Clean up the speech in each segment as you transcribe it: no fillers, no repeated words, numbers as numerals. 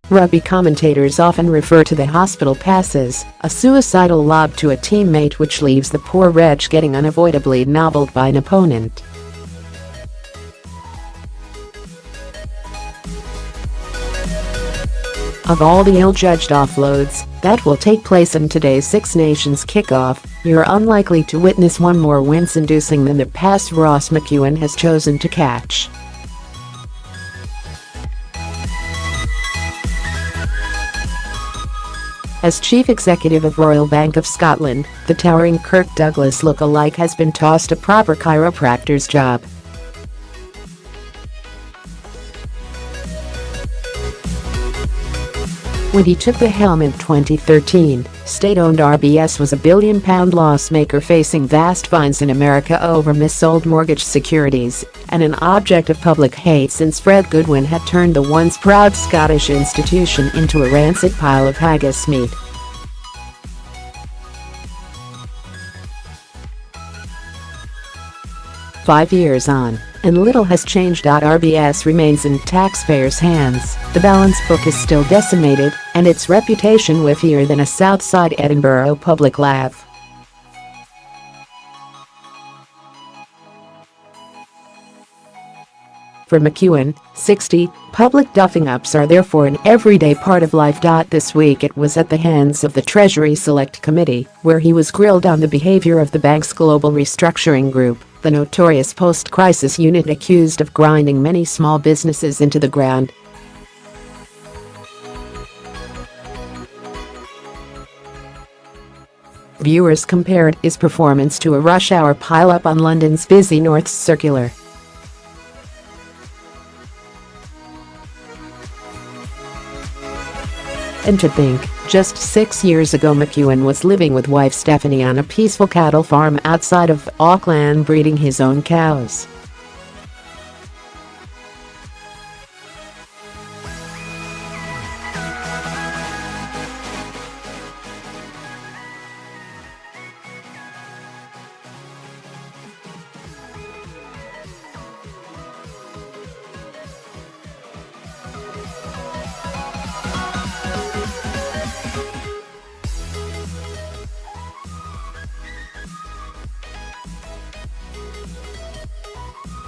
Rugby commentators often refer to the hospital passes, a suicidal lob to a teammate which leaves the poor wretch getting unavoidably nobbled by an opponent. Of all the ill-judged offloads that will take place in today's Six Nations kickoff, you're unlikely to witness one more wince-inducing than the pass Ross McEwan has chosen to catch. As Chief Executive of Royal Bank of Scotland, the towering Kirk Douglas look-alike has been tossed a proper chiropractor's job. When he took the helm in 2013, state-owned RBS was a billion-pound loss-maker facing vast fines in America over mis-sold mortgage securities, and an object of public hate since Fred Goodwin had turned the once proud Scottish institution into a rancid pile of haggis meat. "5 years on, and little has changed. RBS remains in taxpayers' hands, the balance book is still decimated, and its reputation whiffier than a Southside Edinburgh public lav. For McEwan, 60, public duffing-ups are therefore an everyday part of life. This week it was at the hands of the Treasury Select Committee, where he was grilled on the behavior of the bank's Global Restructuring Group, the notorious post-crisis unit accused of grinding many small businesses into the ground. Viewers compared his performance to a rush-hour pile-up on London's busy North Circular. And to think, just 6 years ago McEwan was living with wife Stephanie on a peaceful cattle farm outside of Auckland breeding his own cows.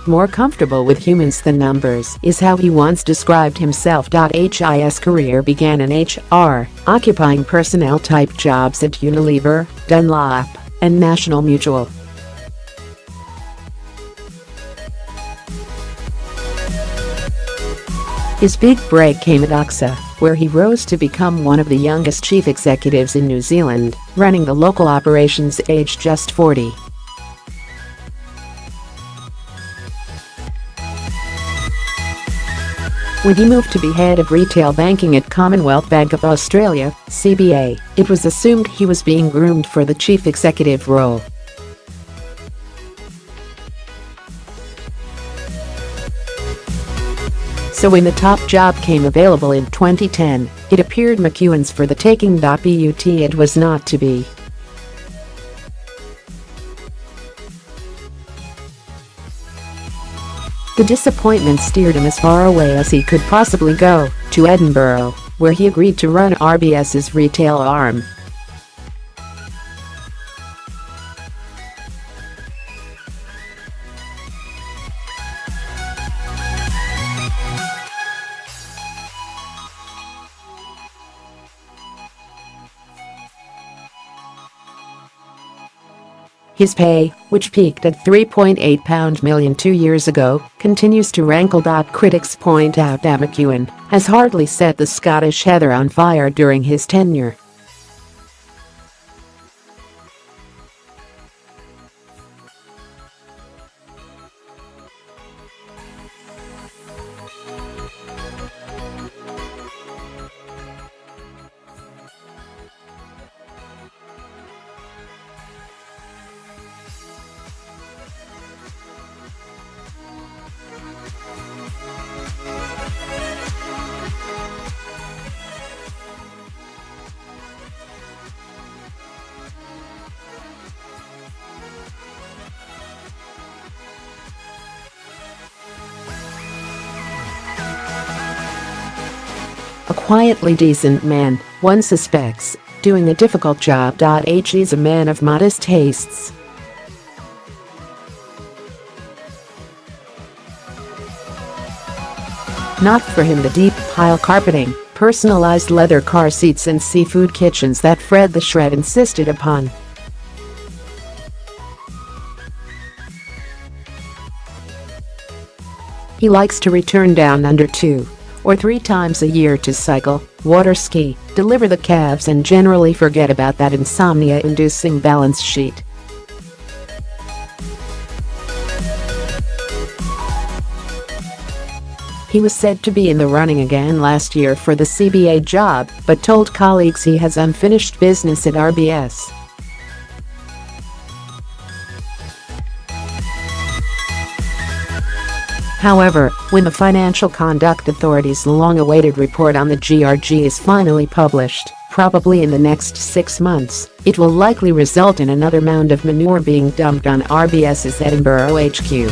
More comfortable with humans than numbers is how he once described himself. His career began in HR, occupying personnel-type jobs at Unilever, Dunlop, and National Mutual. His big break came at AXA, where he rose to become one of the youngest chief executives in New Zealand, running the local operations aged just 40. When he moved to be head of retail banking at Commonwealth Bank of Australia, CBA, it was assumed he was being groomed for the chief executive role. So when the top job came available in 2010, it appeared McEwan's for the taking. But it was not to be. The disappointment steered him as far away as he could possibly go, to Edinburgh, where he agreed to run RBS's retail arm. His pay, which peaked at £3.8 million 2 years ago, continues to rankle. Critics point out that McEwan has hardly set the Scottish heather on fire during his tenure. A quietly decent man, one suspects, doing a difficult job.He's a man of modest tastes. Not for him the deep pile carpeting, personalized leather car seats and seafood kitchens that Fred the Shred insisted upon. He likes to return down under 2 or 3 times a year to cycle, water ski, deliver the calves and generally forget about that insomnia-inducing balance sheet. He was said to be in the running again last year for the CBA job, but told colleagues he has unfinished business at RBS. However, when the Financial Conduct Authority's long-awaited report on the GRG is finally published, probably in the next 6 months, it will likely result in another mound of manure being dumped on RBS's Edinburgh HQ.